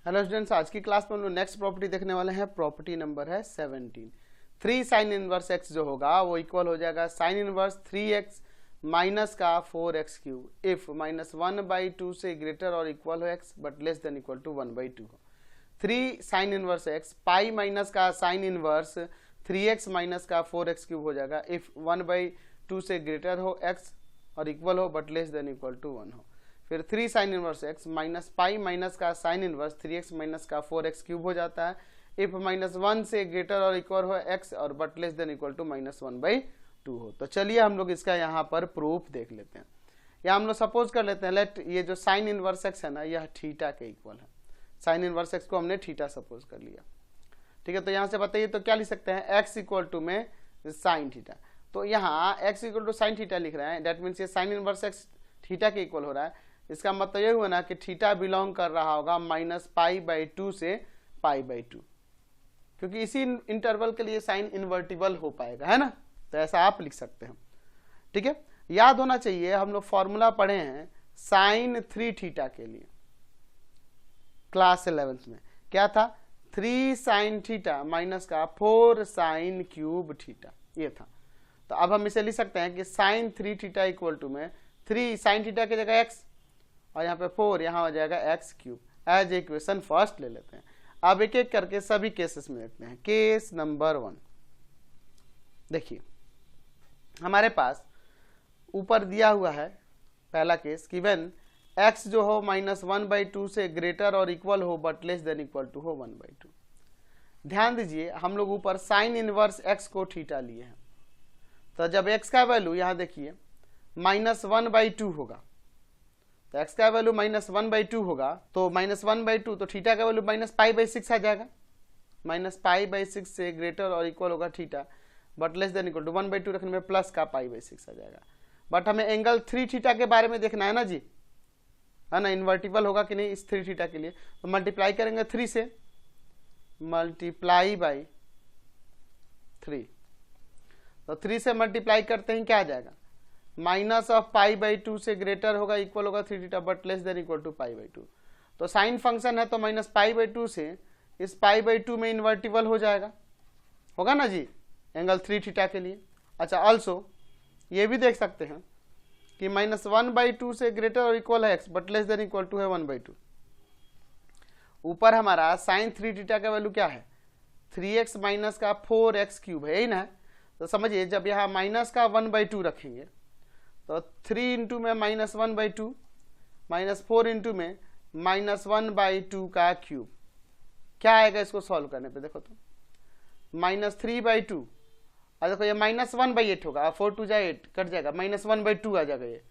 Hello students, आज की class में हम लोग नेक्स्ट प्रॉपर्टी देखने वाले हैं। प्रॉपर्टी नंबर है 17। 3 साइन इनवर्स एक्स जो होगा वो इक्वल हो जाएगा साइन इनवर्स 3x माइनस का 4x क्यूब इफ माइनस 1/2 से ग्रेटर और इक्वल हो x but less than equal to 1/2 हो। 3 sine inverse x pi minus का साइन इनवर्स 3x माइनस का 4x क्यूब हो जाएगा इफ 1/2 से ग्रेटर हो एक्स और इक्वल हो but less than equal to 1 हो। फिर 3 sine inverse x minus pi minus का साइन इनवर्स 3x माइनस का 4x क्यूब हो जाता है इफ माइनस 1 से ग्रेटर और इक्वल हो x और but less than equal to minus 1/2 हो। तो चलिए हम लोग इसका यहाँ पर प्रूफ देख लेते हैं। या हम लोग सपोज कर लेते हैं लेट ये जो साइन इनवर्स एक्स है ना यह थीटा के इक्वल है। साइन इनवर्स एक्स को हमने थीटा सपोज कर लिया, ठीक है। तो यहाँ से बताइए तो क्या लिख सकते हैं, x इक्वल टू में साइन थीटा। तो यहाँ x equal to sine theta लिख रहे हैं, दैट मीन्स ये साइन इनवर्स एक्स थीटा के इक्वल हो रहा है। इसका मतलब ये हुआ ना कि थीटा बिलोंग कर रहा होगा -π/2 से π/2, क्योंकि इसी इंटरवल के लिए साइन इन्वर्टिबल हो पाएगा, है ना। तो ऐसा आप लिख सकते हैं, ठीक है। याद होना चाहिए हम लोग फॉर्मूला पढ़े हैं साइन 3 थीटा के लिए क्लास 11th में। क्या था, 3 साइन थीटा माइनस का 4 साइन क्यूब थीटा, ये था। तो अब हम इसे लिख सकते हैं कि साइन 3 थीटा इक्वल टू में 3 साइन थीटा की जगह x और यहाँ पे 4 यहाँ हो जाएगा x cube. As equation first ले लेते हैं। अब एक एक करके सभी केसेस में देखते हैं। केस नंबर 1 देखिए, हमारे पास ऊपर दिया हुआ है पहला केस कि व्हेन x जो हो -1/2 से ग्रेटर और इक्वल हो but less than equal to हो 1/2। ध्यान दीजिए हम लोग ऊपर साइन इनवर्स x को थीटा लिए हैं, तो जब x का वैल्यू यहाँ देखिए -1/2 होगा तो x का वैल्यू -1/2 होगा, तो -1/2 तो थीटा का वैल्यू -π/6 आ जाएगा। -π/6 से ग्रेटर और इक्वल होगा theta but less than equal to 1/2 रखने में प्लस का π/6 आ जाएगा। बट हमें एंगल 3 थीटा के बारे में देखना है ना जी, है ना, इन्वर्टिबल होगा कि नहीं इस 3 थीटा के लिए। तो मल्टीप्लाई करेंगे 3 से, मल्टीप्लाई बाई 3, तो 3 से मल्टीप्लाई करते हैं क्या आ जाएगा, माइनस ऑफ π/2 से ग्रेटर होगा इक्वल होगा 3 theta but less than equal to π/2। तो साइन फंक्शन है तो -π/2 से इस π/2 में इन्वर्टिबल हो जाएगा, होगा ना जी एंगल 3 थीटा के लिए। अच्छा, ऑल्सो ये भी देख सकते हैं कि -1/2 से ग्रेटर और इक्वल है x but less than equal to है 1/2। ऊपर हमारा साइन 3 थीटा का वैल्यू क्या है, 3x माइनस का 4x क्यूब है, यही ना। तो समझिए जब यहाँ माइनस का 1/2 रखेंगे तो 3 इंटू में -1/2 -4 इंटू में -1/2 का क्यूब, क्या आएगा इसको सॉल्व करने पे, देखो तो -3/2 और देखो ये -1/8 होगा, 4 2 जा 8 कट जाएगा, -1/2 आ जाएगा ये,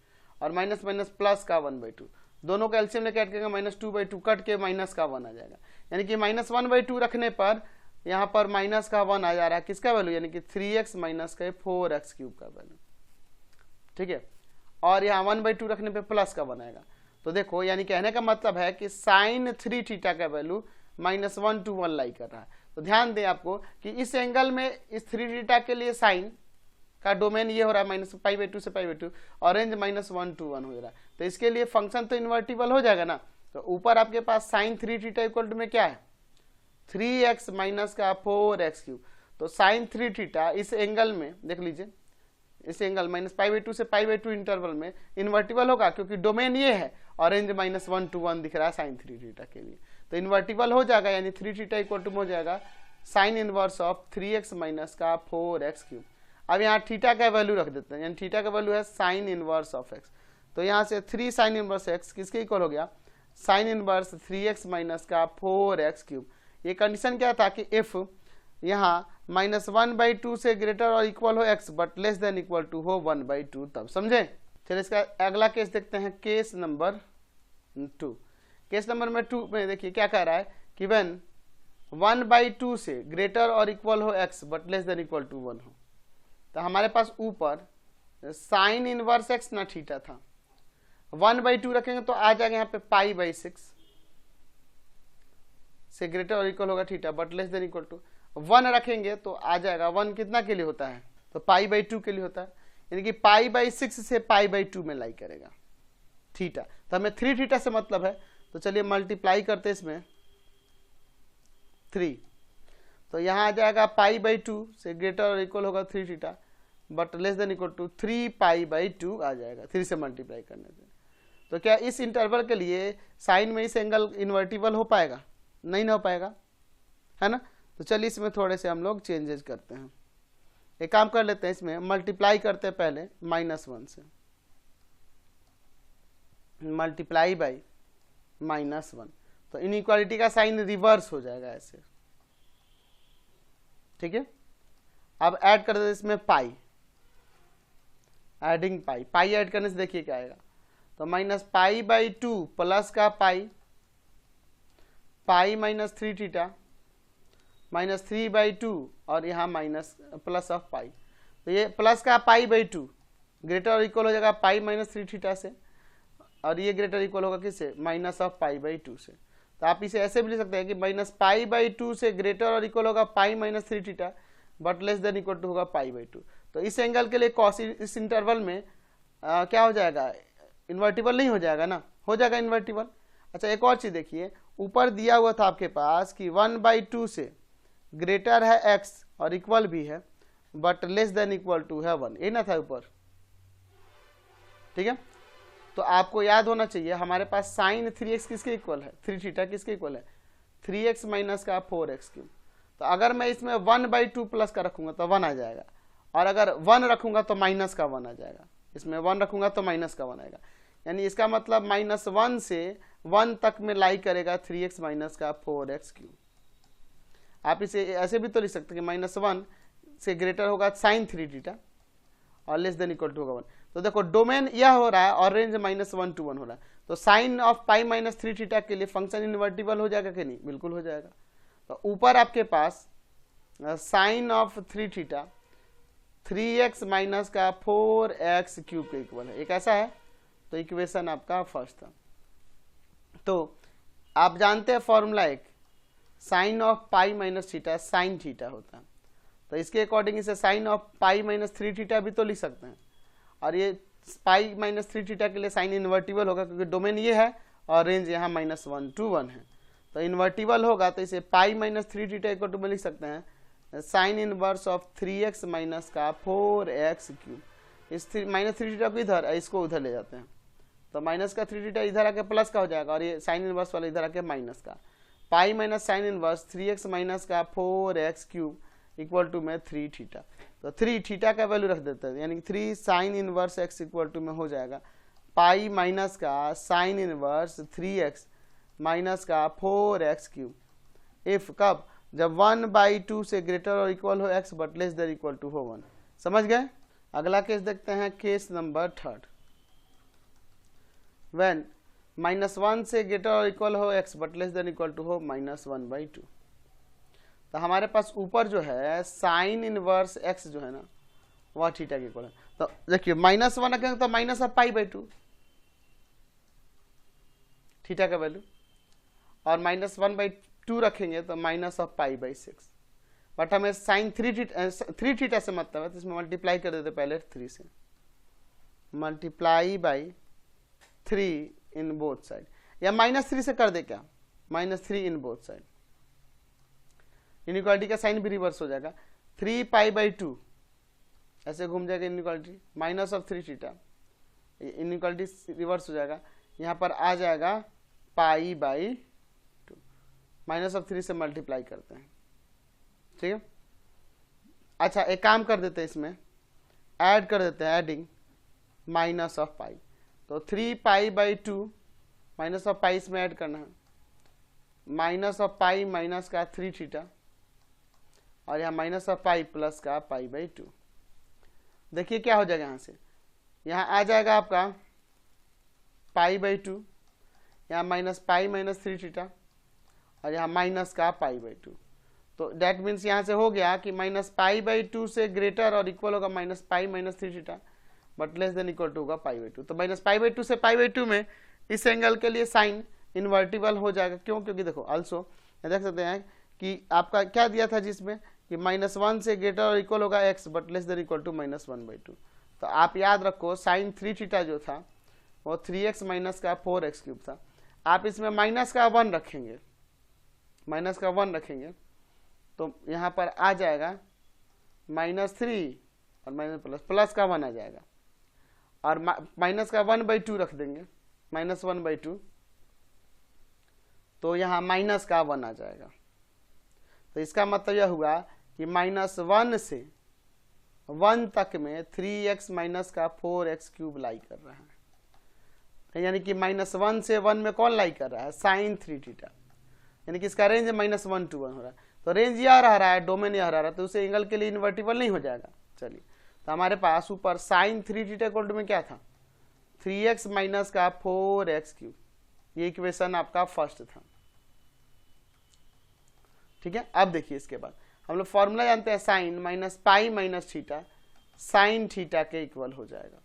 और माइनस माइनस प्लस का 1/2, दोनों का एलसीएम लेके ऐड करेंगे -2/2 कट के माइनस का 1 आ जाएगा। यानी कि -1/2 रखने पर यहाँ पर माइनस का 1 आ जा रहा है, किसका वैल्यू, यानी कि 3x माइनस का 4x क्यूब का वैल्यू, ठीक है। और यहाँ 1/2 रखने पे प्लस का 1 आएगा। तो देखो यानी कहने का मतलब है कि साइन 3 थीटा का वैल्यू -1 to 1 लाई कर रहा है। तो ध्यान दें आपको कि इस एंगल में इस 3 थीटा के लिए साइन का डोमेन ये हो रहा है -π/2 से π/2 और रेंज -1 to 1 हो रहा है, तो इसके लिए फंक्शन तो इन्वर्टिबल हो जाएगा ना। तो ऊपर आपके पास साइन 3 थीटा इक्वल टू में क्या है, 3x माइनस का 4x क्यूब। तो साइन 3 थीटा इस एंगल में देख लीजिए, इस एंगल -π/2 से π/2 इंटरवल में इन्वर्टिबल होगा क्योंकि डोमेन ये है और रेंज -1 to 1 दिख रहा है साइन 3 थीटा के लिए, तो इन्वर्टिबल हो जाएगा। यानी 3 थीटा इक्वल टू हो जाएगा sine inverse of 3x minus का 4x क्यूब। अब यहाँ थीटा का वैल्यू रख देते हैं, यानी थीटा का वैल्यू है साइन इनवर्स ऑफ x। तो यहाँ से 3 साइन इनवर्स x किसके इक्वल हो गया, साइन इनवर्स 3x माइनस का 4x क्यूब। ये कंडीशन क्या था कि इफ यहाँ -1/2 से ग्रेटर और इक्वल हो x but less than equal to हो 1/2, तब समझे। चलिए इसका अगला केस देखते हैं, केस नंबर 2। केस नंबर 2 में देखिए क्या कह रहा है कि व्हेन 1/2 से ग्रेटर और इक्वल हो x but less than equal to 1 हो। तो हमारे पास ऊपर साइन इनवर्स x ना थीटा था, 1/2 रखेंगे तो आ जाएगा यहाँ पे π/6 से ग्रेटर और इक्वल होगा theta but less than equal to 1 रखेंगे तो आ जाएगा 1 कितना के लिए होता है, तो π/2 के लिए होता है, यानी कि π/6 से π/2 में लाई करेगा थीटा। तो हमें 3 थीटा से मतलब है, तो चलिए मल्टीप्लाई करते इसमें 3, तो यहाँ आ जाएगा पाई बाई 2 से ग्रेटर और इक्वल होगा 3 theta but less than equal to 3 pi by 2 आ जाएगा 3 से मल्टीप्लाई करने से। तो क्या इस इंटरवल के लिए साइन में इस एंगल इन्वर्टिबल हो पाएगा? नहीं ना हो पाएगा, है ना। तो चलिए इसमें थोड़े से हम लोग चेंजेस करते हैं। एक काम कर लेते हैं, इसमें मल्टीप्लाई करते हैं पहले -1 से, मल्टीप्लाई बाई -1, तो इनइक्वालिटी का साइन रिवर्स हो जाएगा ऐसे, ठीक है। अब ऐड कर देते इसमें पाई, एडिंग पाई, पाई ऐड करने से देखिए क्या आएगा, तो -π/2 प्लस का पाई, पाई -3 थीटा -3/2 और यहाँ माइनस प्लस ऑफ पाई, तो ये प्लस का π/2 ग्रेटर और इक्वल हो जाएगा पाई -3 थीटा से, और ये ग्रेटर इक्वल होगा किससे? माइनस ऑफ π/2 से। तो आप इसे ऐसे भी लिख सकते हैं कि -π/2 से ग्रेटर और इक्वल होगा pi -3 theta but less than equal to होगा π/2। तो इस एंगल के लिए कॉस इस इंटरवल में क्या हो जाएगा? इन्वर्टिबल नहीं हो जाएगा ना? हो जाएगा इन्वर्टिबल। अच्छा एक और चीज देखिए, ऊपर दिया हुआ था आपके पास कि 1/2 से ग्रेटर है x और इक्वल भी है but less than equal to है 1, ये ना था ऊपर, ठीक है। तो आपको याद होना चाहिए हमारे पास साइन 3x किसके इक्वल है? 3 थीटा किसके इक्वल है? 3x माइनस का 4x3। तो अगर मैं इसमें 1/2 प्लस का रखूंगा तो 1 आ जाएगा, और अगर 1 रखूंगा तो माइनस का 1 आ जाएगा, इसमें 1 रखूंगा तो माइनस का 1 आएगा, यानी इसका मतलब -1 से 1 तक में लाई करेगा 3x माइनस का 4x3। आप इसे ऐसे भी तो लिख सकते हैं कि -1 से ग्रेटर होगा साइन 3 थीटा और लेस देन इक्वल टू होगा 1। तो देखो डोमेन यह हो रहा है और रेंज -1 to 1 हो रहा है, तो साइन ऑफ पाई -3 थीटा के लिए फंक्शन इन्वर्टिबल हो जाएगा कि नहीं? बिल्कुल हो जाएगा। तो ऊपर आपके पास sine of 3 theta 3x minus का 4x³ के इक्वल है, एक ऐसा है। तो इक्वेशन आपका फर्स्ट था। तो आप जानते हैं फॉर्मूला एक, sine of pi minus theta sine theta होता है, तो इसके अकॉर्डिंग इसे साइन ऑफ पाई -3 थीटा भी तो लिख सकते हैं, और ये पाई -3 थीटा के लिए साइन इन्वर्टिबल होगा क्योंकि डोमेन ये है और रेंज यहाँ -1 to 1 है, तो इन्वर्टिबल होगा। तो इसे पाई -3 थीटा इक्वल टू में लिख सकते हैं sine inverse of 3x minus का 4x³। इस -3 थीटा को इधर, इसको उधर ले जाते हैं, तो माइनस का 3 थीटा इधर आके प्लस का हो जाएगा, और ये साइन इनवर्स वाला इधर आके माइनस का, pi minus sign inverse 3x minus का 4x³ इक्वल टू में 3 थीटा। तो 3 थीटा का वैल्यू रख देते हैं, यानी 3 sine inverse x equal to में हो जाएगा पाई माइनस का साइन इनवर्स 3x माइनस का 4x³। इफ कब? जब 1/2 से ग्रेटर और इक्वल हो x but less than equal to हो 1। समझ गए? अगला केस देखते हैं, केस नंबर 3। व्हेन -1 से ग्रेटर और इक्वल हो x but less than equal to हो -1/2। तो हमारे पास ऊपर जो है साइन इनवर्स x जो है ना वह थीटा के इक्वल है। तो देखिए -1 रखेंगे तो माइनस ऑफ π/2 थीटा का वैल्यू, और -1/2 रखेंगे तो माइनस ऑफ π/6। बट हमें साइन 3 थीटा से मतलब है, तो इसमें मल्टीप्लाई कर देते पहले 3 से, multiply by 3 in both side, या -3 से कर दे क्या? -3 इन बोथ साइड, इनइक्वालिटी का साइन भी रिवर्स हो जाएगा। 3π/2 ऐसे घूम जाएगा inequality, minus of 3 theta, inequality reverse हो जाएगा, यहाँ पर आ जाएगा π/2, माइनस ऑफ 3 से मल्टीप्लाई करते हैं, ठीक है। अच्छा एक काम कर देते हैं, इसमें ऐड कर देते हैं, एडिंग माइनस ऑफ पाई, तो 3π/2 माइनस ऑफ पाई इसमें ऐड करना है, माइनस ऑफ पाई माइनस का 3 थीटा, और यहाँ माइनस ऑफ पाई प्लस का π/2। देखिए क्या हो जाएगा, यहाँ से यहाँ आ जाएगा आपका π/2, यहाँ माइनस पाई -3 थीटा, और यहाँ माइनस का π/2। तो डेट मीन्स यहाँ से हो गया कि -π/2 से ग्रेटर और इक्वल होगा -pi -3 theta but less than equal to होगा π/2। तो -π/2 से π/2 में इस एंगल के लिए साइन इन्वर्टिबल हो जाएगा। क्यों? क्योंकि देखो ऑल्सो देख सकते हैं कि आपका क्या दिया था जिसमें कि -1 से ग्रेटर और इक्वल होगा x but less than equal to -1/2। तो आप याद रखो साइन 3 थीटा जो था वो 3x माइनस का 4x³ था। आप इसमें माइनस का 1 रखेंगे, माइनस का 1 रखेंगे तो यहाँ पर आ जाएगा -3 और माइनस प्लस का 1 आ जाएगा, और माइनस का 1/2 रख देंगे, -1/2, तो यहाँ माइनस का 1 आ जाएगा। तो इसका मतलब यह हुआ कि -1 से 1 तक में 3x माइनस का 4x क्यूब लाई कर रहा है, यानी कि -1 से 1 में कौन लाई कर रहा है, साइन 3 थीटा, यानी कि इसका रेंज -1 to 1 हो रहा है। तो रेंज यह रहा है, डोमेन यह रहा है, तो उसे एंगल के लिए इन्वर्टिबल नहीं हो जाएगा। चलिए, तो हमारे पास ऊपर साइन 3 थीटा इक्वल टू में क्या था, 3x माइनस का 4x क्यूब, ये इक्वेशन आपका फर्स्ट था। ठीक है, अब देखिए इसके बाद हम लोग फॉर्मूला जानते हैं, sine minus pi minus theta sine theta के इक्वल हो जाएगा,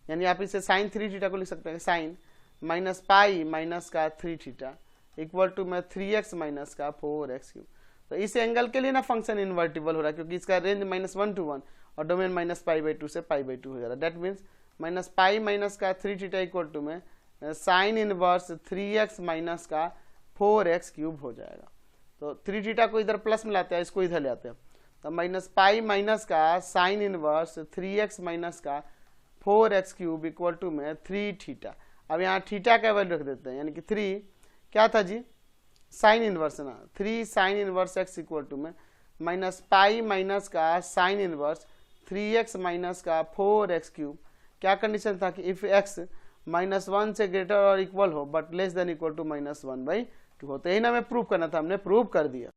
यानी आप इसे साइन 3 थीटा को लिख सकते हैं, साइन माइनस पाई माइनस का 3 थीटा इक्वल टू में 3x माइनस का 4x क्यूब। तो इस एंगल के लिए ना फंक्शन इन्वर्टिबल हो रहा है, क्योंकि इसका रेंज -1 to 1 और डोमेन -π/2 से π/2 हो जा रहा है। That means minus pi minus का 3 थीटा इक्वल टू में साइन इनवर्स 3x माइनस का 4x क्यूब हो जाएगा। तो 3 थीटा को इधर प्लस में लाते हैं, इसको इधर ले आते हैं, तो माइनस पाई माइनस का साइन इनवर्स 3x माइनस का 4x क्यूब इक्वल टू में 3 थीटा। अब यहाँ थीटा का वैल्यू रख देते हैं, यानी कि 3 क्या था जी, साइन इनवर्स ना, 3 sine inverse x equal to में माइनस पाई माइनस का साइन इनवर्स 3x माइनस का 4x क्यूब। क्या कंडीशन था कि इफ x -1 से ग्रेटर और इक्वल हो but less than equal to -1/2 हो, तो यही ना हमें प्रूव करना था, हमने प्रूव कर दिया।